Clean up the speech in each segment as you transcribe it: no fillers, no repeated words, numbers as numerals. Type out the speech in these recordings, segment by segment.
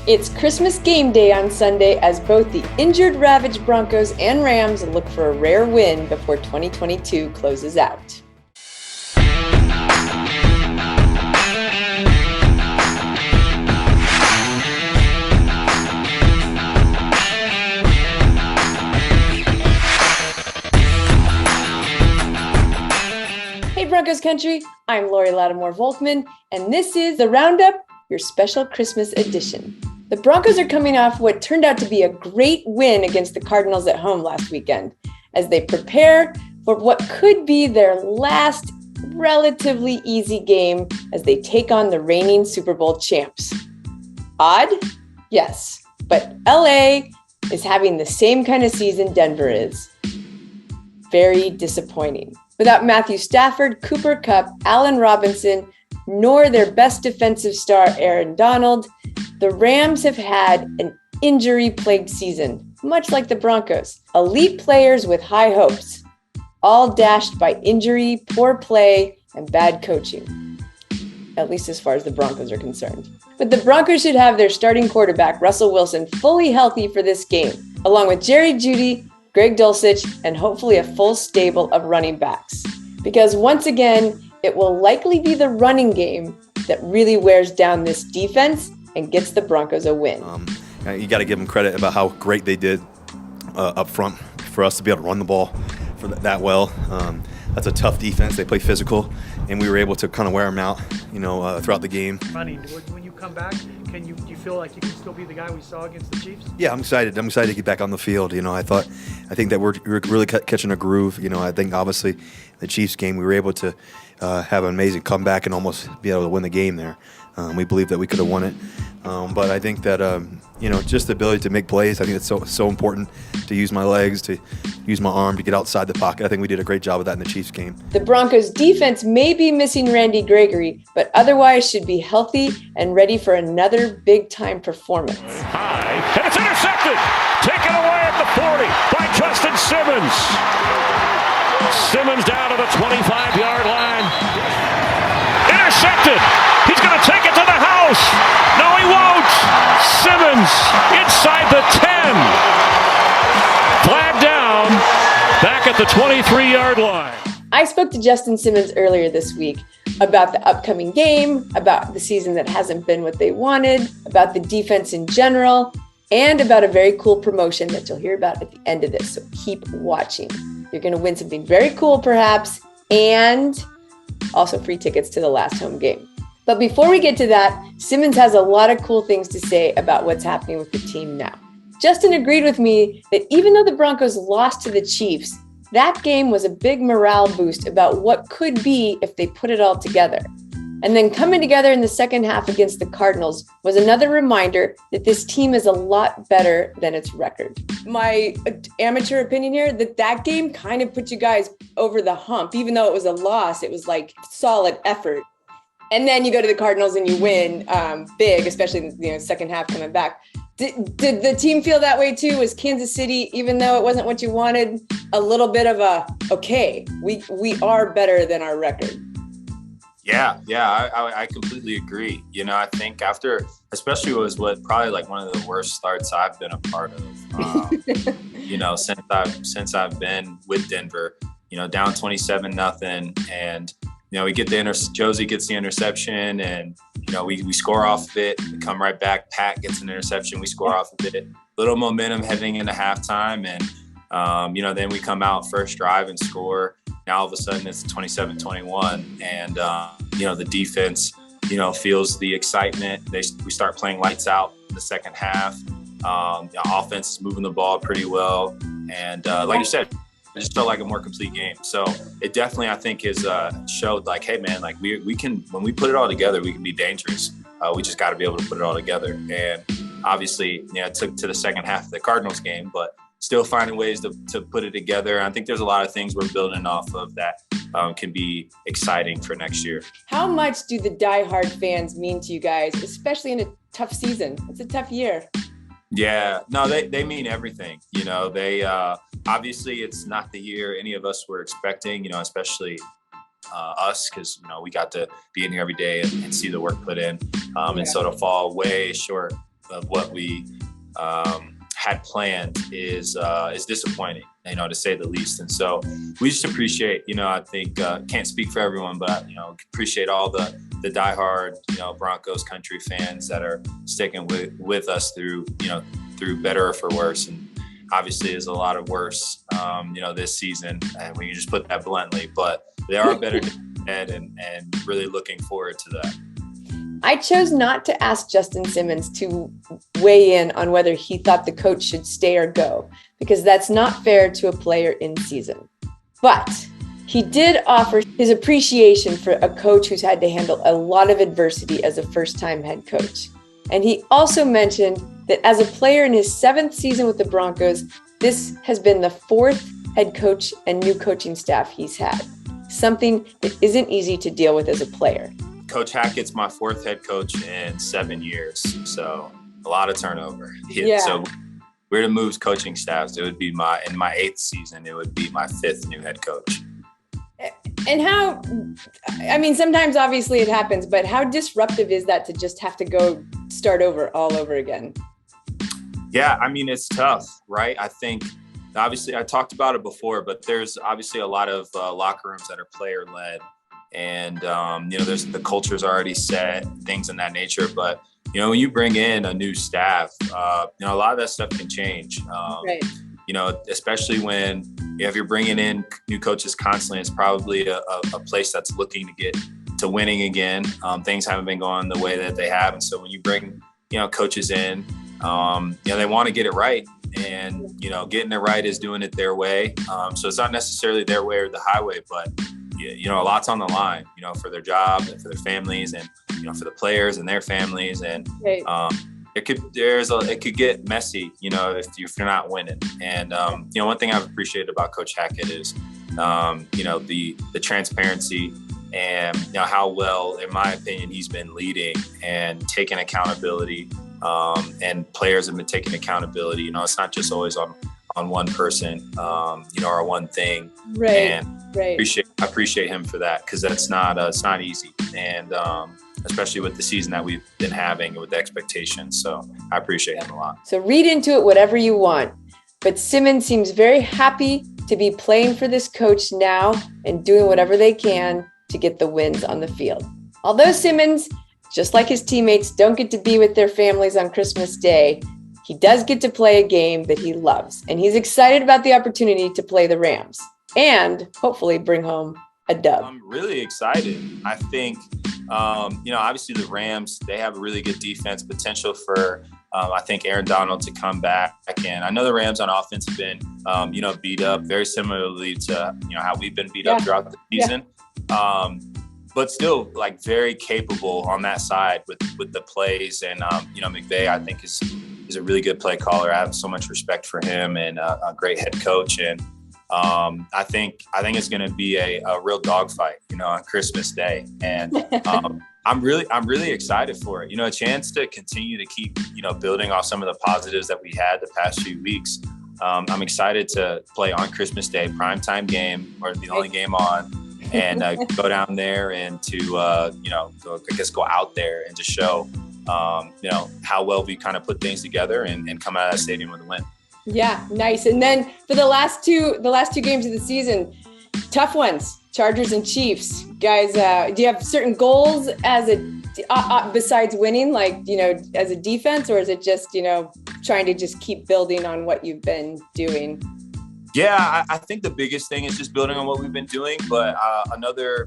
It's Christmas game day on Sunday as both the injured, ravaged Broncos and Rams look for a rare win before 2022 closes out. Hey Broncos country, I'm Lori Lattimore-Volkman, and this is The Roundup, your special Christmas edition. The Broncos are coming off what turned out to be a great win against the Cardinals at home last weekend, as they prepare for what could be their last relatively easy game as they take on the reigning Super Bowl champs. Odd? Yes, but LA is having the same kind of season Denver is. Very disappointing. Without Matthew Stafford, Cooper Kupp, Allen Robinson, nor their best defensive star Aaron Donald, the Rams have had an injury-plagued season, much like the Broncos. Elite players with high hopes, all dashed by injury, poor play, and bad coaching, at least as far as the Broncos are concerned. But the Broncos should have their starting quarterback, Russell Wilson, fully healthy for this game, along with Jerry Jeudy, Greg Dulcich, and hopefully a full stable of running backs. Because once again, it will likely be the running game that really wears down this defense and gets the Broncos a win. You got to give them credit about how great they did up front for us to be able to run the ball for that well. That's a tough defense. They play physical, and we were able to kind of wear them out, throughout the game. Running, when you come back, do you feel like you can still be the guy we saw against the Chiefs? Yeah, I'm excited. I'm excited to get back on the field. I think that we're really catching a groove. I think obviously the Chiefs game, we were able to have an amazing comeback and almost be able to win the game there. We believe that we could have won it. But I think that, just the ability to make plays, I think it's so important to use my legs, to use my arm, to get outside the pocket. I think we did a great job of that in the Chiefs game. The Broncos defense may be missing Randy Gregory, but otherwise should be healthy and ready for another big-time performance. High, and it's intercepted! Taken away at the 40 by Justin Simmons. Simmons down to the 25-yard line. Intercepted! He's going to take it to the house! No, he won't! Simmons inside the 10. Flag down, back at the 23-yard line. I spoke to Justin Simmons earlier this week about the upcoming game, about the season that hasn't been what they wanted, about the defense in general, and about a very cool promotion that you'll hear about at the end of this, so keep watching. You're going to win something very cool, perhaps, and also free tickets to the last home game. But before we get to that, Simmons has a lot of cool things to say about what's happening with the team now. Justin agreed with me that even though the Broncos lost to the Chiefs, that game was a big morale boost about what could be if they put it all together. And then coming together in the second half against the Cardinals was another reminder that this team is a lot better than its record. My amateur opinion here, that game kind of put you guys over the hump. Even though it was a loss, it was like solid effort. And then you go to the Cardinals and you win big, especially in the second half coming back. Did the team feel that way too? Was Kansas City, even though it wasn't what you wanted, a little bit of we are better than our record? Yeah, I completely agree. I think after, especially what probably like one of the worst starts I've been a part of, since I've been with Denver, down 27-0, and we get Josie gets the interception, and we score off of it. We come right back. Pat gets an interception. We score off of it. Little momentum heading into halftime, and then we come out first drive and score. Now all of a sudden it's 27-21, and the defense feels the excitement. We start playing lights out in the second half. The offense is moving the ball pretty well, and like you said, it just felt like a more complete game. So it definitely, I think, has showed like, hey man, like we can, when we put it all together, we can be dangerous. We just got to be able to put it all together. And obviously, it took to the second half of the Cardinals game, but still finding ways to put it together. I think there's a lot of things we're building off of that can be exciting for next year. How much do the diehard fans mean to you guys, especially in a tough season? It's a tough year. Yeah, no, they mean everything. They obviously it's not the year any of us were expecting, especially us, because we got to be in here every day and see the work put in, and so to fall way short what we had planned is disappointing, to say the least. And so we just appreciate, I think, can't speak for everyone, but, appreciate all the diehard, Broncos country fans that are sticking with us through better or for worse. And obviously is a lot of worse, this season, and when you just put that bluntly, but they are better ahead and really looking forward to that. I chose not to ask Justin Simmons to weigh in on whether he thought the coach should stay or go, because that's not fair to a player in season. But he did offer his appreciation for a coach who's had to handle a lot of adversity as a first-time head coach. And he also mentioned that as a player in his 7th season with the Broncos, this has been the 4th head coach and new coaching staff he's had, something that isn't easy to deal with as a player. Coach Hackett's my 4th head coach in 7 years, so a lot of turnover. Yeah. So we're to move coaching staffs. It would be in my 8th season, it would be my 5th new head coach. And sometimes obviously it happens, but how disruptive is that to just have to go start over all over again? Yeah, it's tough, right? I think, obviously, I talked about it before, but there's obviously a lot of locker rooms that are player-led. And, there's the culture's already set, things in that nature. But, when you bring in a new staff, a lot of that stuff can change. Right. Especially when if you're bringing in new coaches constantly, it's probably a place that's looking to get to winning again. Things haven't been going the way that they have. And so when you bring, coaches in, they want to get it right. And, getting it right is doing it their way. So it's not necessarily their way or the highway, but a lot's on the line, for their job and for their families and, for the players and their families. And right. It could get messy, if you're not winning. And, one thing I've appreciated about Coach Hackett is, the transparency and, how well, in my opinion, he's been leading and taking accountability, and players have been taking accountability. It's not just always on one person, or one thing. Right. And right. I appreciate him for that, because that's it's not easy. And, especially with the season that we've been having with the expectations. So I appreciate him a lot. So read into it whatever you want, but Simmons seems very happy to be playing for this coach now and doing whatever they can to get the wins on the field. Although Simmons, just like his teammates, don't get to be with their families on Christmas Day, he does get to play a game that he loves, and he's excited about the opportunity to play the Rams and hopefully bring home a dub. I'm really excited. I think, obviously the Rams, they have a really good defense, potential for, I think, Aaron Donald to come back. And I know the Rams on offense have been, beat up very similarly to, how we've been beat up throughout the season. But still, very capable on that side with the plays. And, McVay, I think, is a really good play caller. I have so much respect for him, and a great head coach. And I think it's going to be a real dogfight, on Christmas Day. And I'm really excited for it. A chance to continue to keep, building off some of the positives that we had the past few weeks. I'm excited to play on Christmas Day, primetime game, or the only game on, and go down there and to, go out there and to show, how well we kind of put things together and come out of that stadium with a win. Yeah, nice. And then for the last two games of the season, tough ones, Chargers and Chiefs. Guys, do you have certain goals as besides winning, as a defense, or is it just, trying to just keep building on what you've been doing? Yeah, I think the biggest thing is just building on what we've been doing. But another,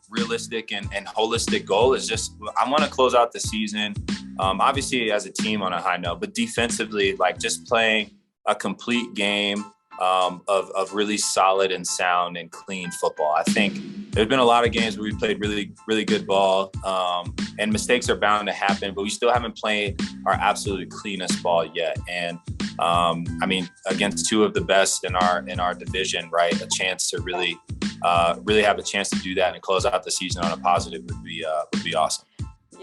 realistic and holistic goal is just, I want to close out the season, obviously as a team on a high note, but defensively, just playing a complete game of really solid and sound and clean football. I think there's been a lot of games where we played really, really good ball, and mistakes are bound to happen, but we still haven't played our absolutely cleanest ball yet. And against two of the best in our division, right? A chance to really have a chance to do that and close out the season on a positive would be awesome.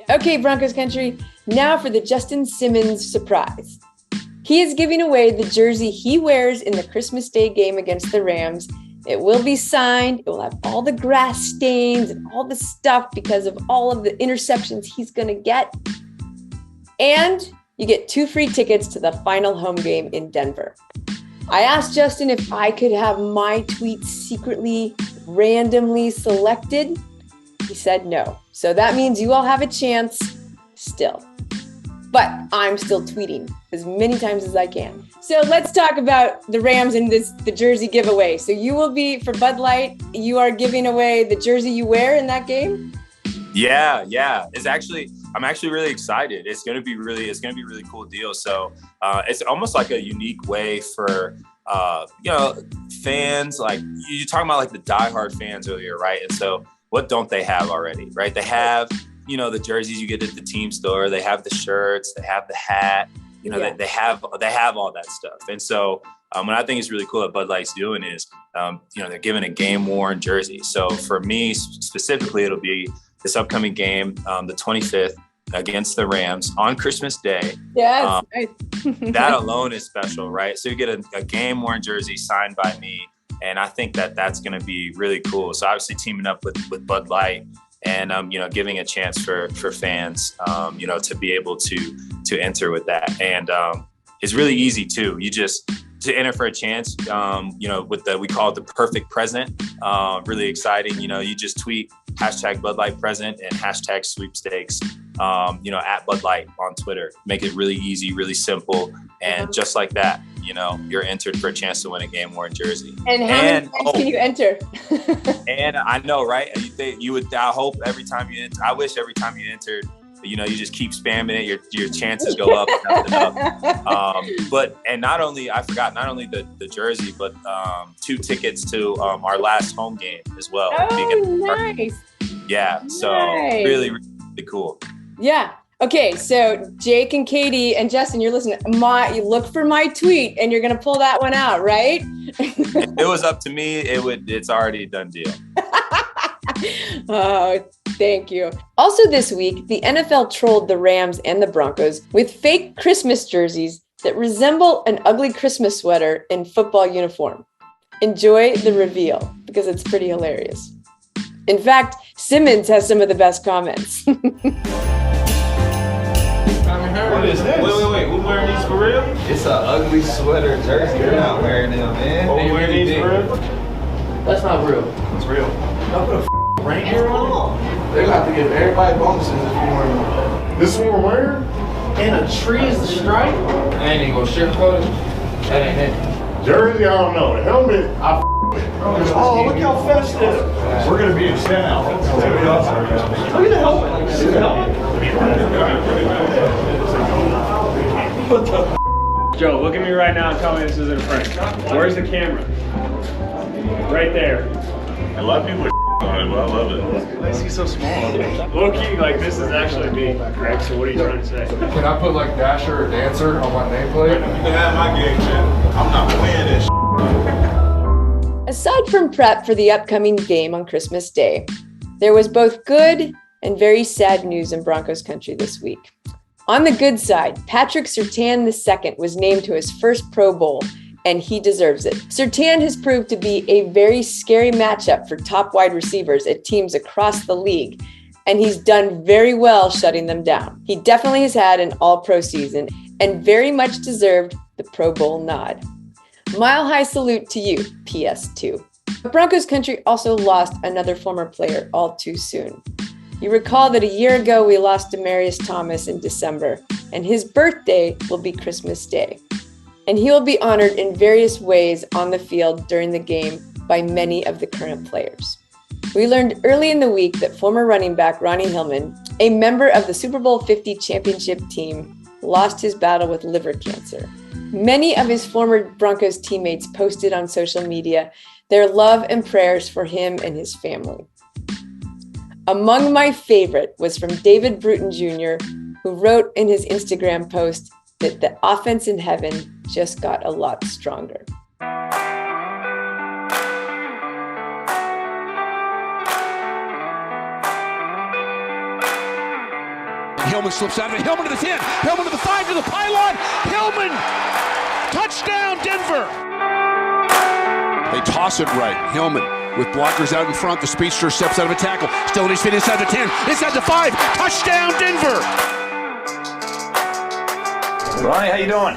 Okay, Broncos country, now for the Justin Simmons surprise. He is giving away the jersey he wears in the Christmas Day game against the Rams. It will be signed. It will have all the grass stains and all the stuff because of all of the interceptions he's going to get. And you get 2 free tickets to the final home game in Denver. I asked Justin if I could have my tweets secretly, randomly selected. He said no. So that means you all have a chance still. But I'm still tweeting as many times as I can. So let's talk about the Rams and the jersey giveaway. So you will be, for Bud Light, you are giving away the jersey you wear in that game? Yeah. I'm actually really excited. It's gonna be a really cool deal. So it's almost like a unique way for fans. Like you're talking about like the diehard fans earlier, right? And so what don't they have already, right? They have the jerseys you get at the team store. They have the shirts. They have the hat. They have all that stuff. And so what I think is really cool that Bud Light's doing is they're giving a game worn jersey. So for me specifically, it'll be this upcoming game, the 25th against the Rams on Christmas Day. Yes. That alone is special, right? So you get a game worn jersey signed by me. And I think that's going to be really cool. So obviously teaming up with Bud Light and, giving a chance for fans, to be able to enter with that. And it's really easy too. You just, to enter for a chance, we call it the perfect present. Really exciting. You just tweet hashtag Bud Light present and hashtag sweepstakes, at Bud Light on Twitter. Make it really easy, really simple. And just like that, you're entered for a chance to win a game worn jersey. And how many times can you enter? And I know, right? I hope every time you enter, I wish every time you entered, you just keep spamming it, your chances go up and up. But not only the jersey, but 2 tickets to our last home game as well. Oh, nice. Yeah, so really, really cool. Yeah. Okay, so Jake and Katie and Justin, you're listening. You look for my tweet, and you're gonna pull that one out, right? If it was up to me, it's already a done deal. Oh, thank you. Also this week, the NFL trolled the Rams and the Broncos with fake Christmas jerseys that resemble an ugly Christmas sweater in football uniform. Enjoy the reveal, because it's pretty hilarious. In fact, Simmons has some of the best comments. What is this? Wait. We're wearing these for real? It's an ugly sweater jersey. They're not wearing them, man. Oh, we're wearing these for real? That's not real. It's real. Y'all put a reindeer on They're about to give everybody bonuses if you wear them. This is what we're wearing? it? And a tree is the stripe? I ain't even gonna sugarcoat it. That ain't it. Jersey, I don't know. The helmet, I with. Oh, look how festive. We're going to be in Santa outfits. Look at the helmet. See the helmet? What the Joe, look at me right now and tell me this isn't a prank. Where's the camera? Right there. A lot of people are on it, but I love it. Why is he so small? Low key, like this is actually me, Greg. So what are you trying to say? Can I put like Dasher or Dancer on my nameplate? You can have my gig, man. I'm not playing this. Aside from prep for the upcoming game on Christmas Day, there was both good and very sad news in Broncos country this week. On the good side, Patrick Surtain II was named to his first Pro Bowl, and he deserves it. Surtain has proved to be a very scary matchup for top wide receivers at teams across the league, and he's done very well shutting them down. He definitely has had an all-pro season and very much deserved the Pro Bowl nod. Mile high salute to you, PS2. But Broncos country also lost another former player all too soon. You recall that a year ago we lost Demaryius Thomas in December, and his birthday will be Christmas Day. And he will be honored in various ways on the field during the game by many of the current players. We learned early in the week that former running back Ronnie Hillman, a member of the Super Bowl 50 championship team, lost his battle with liver cancer. Many of his former Broncos teammates posted on social media their love and prayers for him and his family. Among my favorite was from David Bruton Jr., who wrote in his Instagram post that the offense in heaven just got a lot stronger. Hillman slips out of it. Hillman to the 10. Hillman to the 5 to the pylon. Hillman! Touchdown, Denver! They toss it right. Hillman with blockers out in front. The speedster steps out of a tackle. Still in his feet inside the 10. Inside the 5. Touchdown, Denver! Ronnie, how you doing?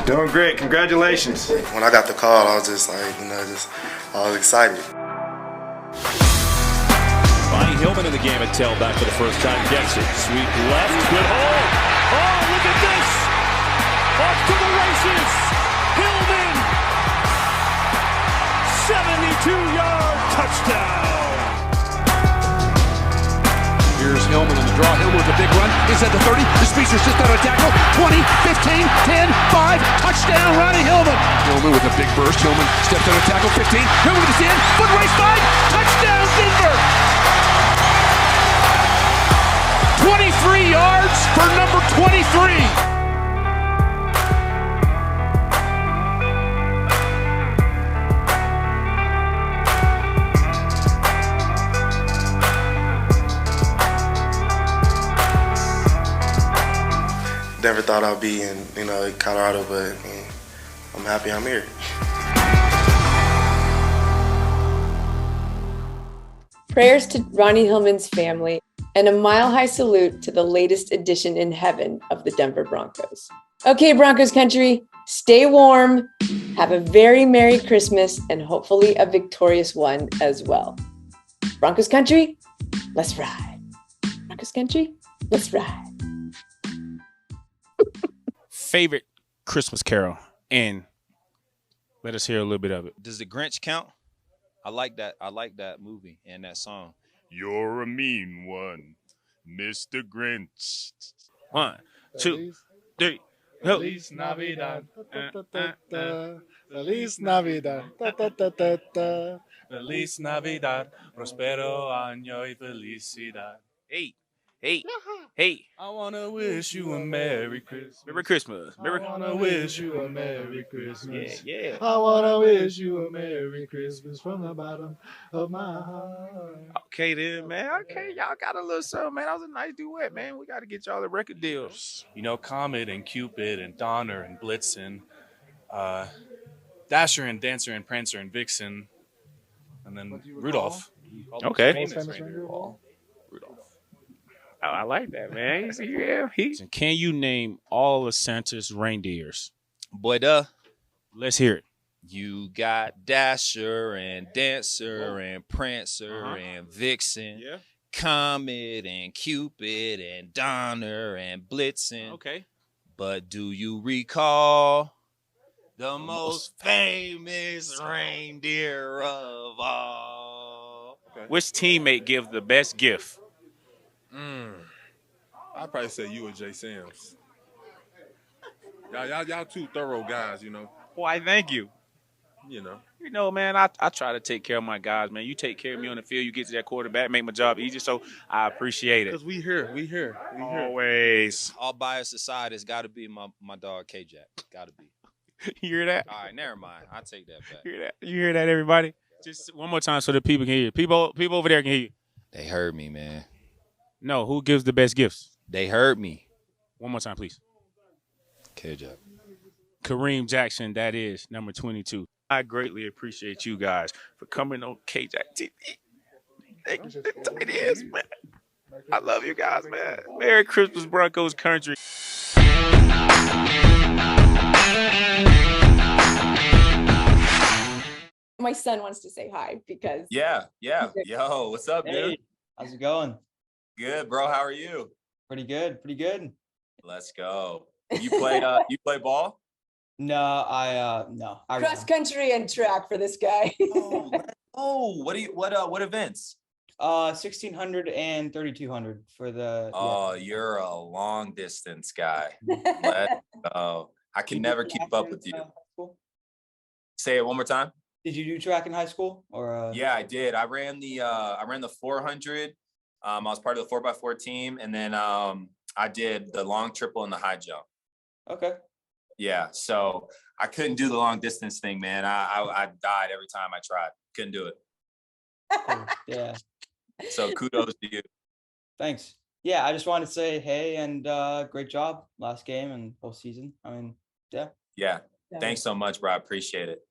Doing great. Congratulations. When I got the call, I was just like, I was excited. Ronnie Hillman in the game at tailback for the first time. Gets it. Sweep left. Good hold. Oh, look at this. Off to the races. Hillman. 72-yard touchdown. Here's Hillman in the draw. Hillman with a big run. Inside the 30. The Speedster's just out of tackle. 20, 15, 10, 5. Touchdown, Ronnie Hillman. Hillman with a big burst. Hillman steps out of tackle. 15. Hillman with his hand. Foot race 5. Touchdown, Denver. 23 yards for number 23. Never thought I'd be in, Colorado, but I'm happy I'm here. Prayers to Ronnie Hillman's family and a mile-high salute to the latest addition in heaven of the Denver Broncos. Okay, Broncos country, stay warm, have a very Merry Christmas, and hopefully a victorious one as well. Broncos country, let's ride. Broncos country, let's ride. Favorite Christmas carol, and let us hear a little bit of it. Does the Grinch count? I like that movie and that song. You're a mean one, Mr. Grinch. 1, 2, 3. Feliz Navidad. Feliz Navidad. Feliz Navidad. Prospero año y felicidad. Hey. I want to wish you a Merry Christmas. Merry Christmas. I want to wish you a Merry Christmas. Yeah. I want to wish you a Merry Christmas from the bottom of my heart. Okay then, man. Okay, y'all got a little something, man. That was a nice duet, man. We got to get y'all the record deals. Comet and Cupid and Donner and Blitzen, Dasher and Dancer and Prancer and Vixen, and then Rudolph. Okay. Rudolph. Oh, I like that, man. Can you name all of Santa's reindeers? Boy, duh. Let's hear it. You got Dasher and Dancer and Prancer and Vixen, Comet and Cupid and Donner and Blitzen. Okay. But do you recall the most famous reindeer of all? Okay. Which teammate give the best gift? I'd probably say you and Jay Sims. Y'all two thorough guys, Why, thank you. Man, I try to take care of my guys, man. You take care of me on the field, you get to that quarterback, make my job easier, so I appreciate it. Because we here. Always. All bias aside, it's got to be my dog K-Jack. Got to be. You hear that? All right, never mind. I take that back. You hear that, everybody? Just one more time so the people can hear you. People over there can hear you. They heard me, man. No, who gives the best gifts? They heard me. One more time, please. K-Jack. Kareem Jackson, that is number 22. I greatly appreciate you guys for coming on K-Jack TV. It is, man. I love you guys, man. Merry Christmas, Broncos country. My son wants to say hi because Yeah. Yo, what's up, dude? Hey, how's it going? Good, bro. How are you? Pretty good. Let's go. You play ball? No, no. cross country and track for this guy. What events? 1600 and 3200 for the. Oh, you're a long distance guy. Let's go. I can never keep up with you. Say it one more time. Did you do track in high school or? Yeah, I did. I ran the 400. I was part of the 4x4 team, and then I did the long triple and the high jump. Okay. Yeah, so I couldn't do the long distance thing, man. I died every time I tried. Couldn't do it. Cool. Yeah. So kudos to you. Thanks. Yeah, I just wanted to say hey and great job last game and whole season. I mean, yeah. Yeah. Thanks so much, bro. I appreciate it.